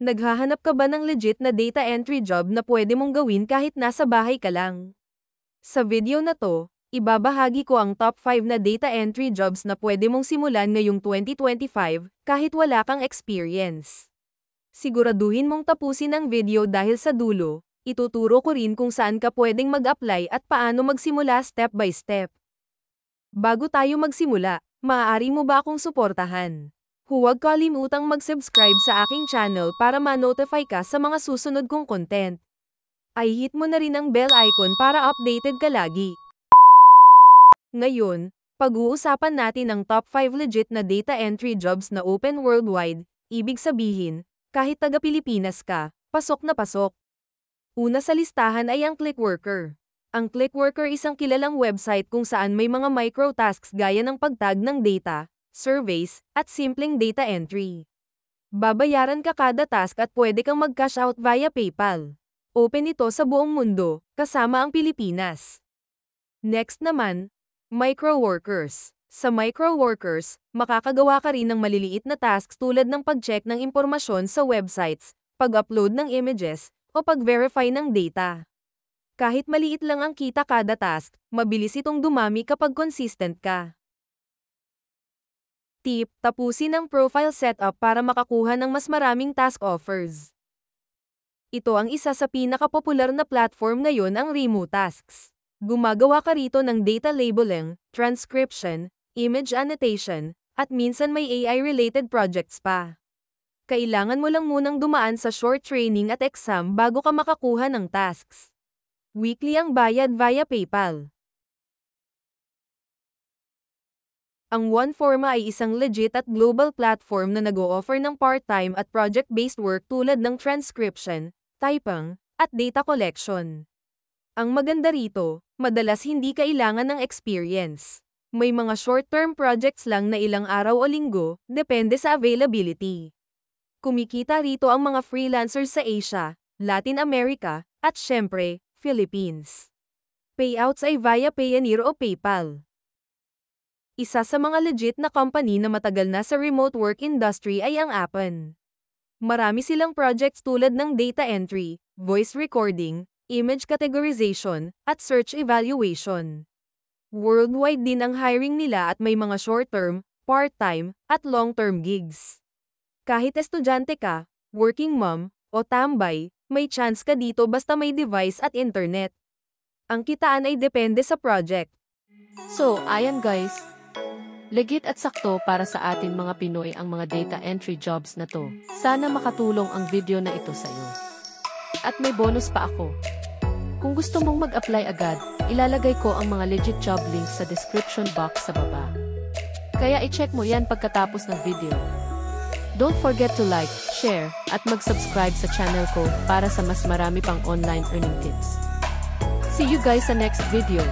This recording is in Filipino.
Naghahanap ka ba ng legit na data entry job na pwede mong gawin kahit nasa bahay ka lang? Sa video na to, ibabahagi ko ang top 5 na data entry jobs na pwede mong simulan ngayong 2025 kahit wala kang experience. Siguraduhin mong tapusin ang video dahil sa dulo, ituturo ko rin kung saan ka pwedeng mag-apply at paano magsimula step by step. Bago tayo magsimula, maaari mo ba akong suportahan? Huwag kalimutang mag-subscribe sa aking channel para ma-notify ka sa mga susunod kong content. Ay hit mo na rin ang bell icon para updated ka lagi. Ngayon, pag-uusapan natin ang top 5 legit na data entry jobs na open worldwide, ibig sabihin, kahit taga Pilipinas ka, pasok na pasok. Una sa listahan ay ang Clickworker. Ang Clickworker isang kilalang website kung saan may mga micro-tasks gaya ng pagtag ng data, surveys, at simpleng data entry. Babayaran ka kada task at pwede kang mag-cash out via PayPal. Open ito sa buong mundo, kasama ang Pilipinas. Next naman, micro-workers. Sa micro-workers, makakagawa ka rin ng maliliit na tasks tulad ng pag-check ng impormasyon sa websites, pag-upload ng images, o pag-verify ng data. Kahit maliit lang ang kita kada task, mabilis itong dumami kapag consistent ka. Tip: tapusin ang profile setup para makakuha ng mas maraming task offers. Ito ang isa sa pinakapopular na platform ngayon, ang Remotasks. Gumagawa ka rito ng data labeling, transcription, image annotation, at minsan may AI-related projects pa. Kailangan mo lang munang dumaan sa short training at exam bago ka makakuha ng tasks. Weekly ang bayad via PayPal. Ang OneForma ay isang legit at global platform na nag-o-offer ng part-time at project-based work tulad ng transcription, typing, at data collection. Ang maganda rito, madalas hindi kailangan ng experience. May mga short-term projects lang na ilang araw o linggo, depende sa availability. Kumikita rito ang mga freelancers sa Asia, Latin America, at syempre, Philippines. Payouts ay via Payoneer o PayPal. Isa sa mga legit na company na matagal na sa remote work industry ay ang Appen. Marami silang projects tulad ng data entry, voice recording, image categorization, at search evaluation. Worldwide din ang hiring nila at may mga short-term, part-time, at long-term gigs. Kahit estudyante ka, working mom, o tambay, may chance ka dito basta may device at internet. Ang kitaan ay depende sa project. So, ayan guys. Legit at sakto para sa atin mga Pinoy ang mga data entry jobs na to. Sana makatulong ang video na ito sa iyo. At may bonus pa ako. Kung gusto mong mag-apply agad, ilalagay ko ang mga legit job links sa description box sa baba. Kaya i-check mo yan pagkatapos ng video. Don't forget to like, share, at mag-subscribe sa channel ko para sa mas marami pang online earning tips. See you guys sa next video.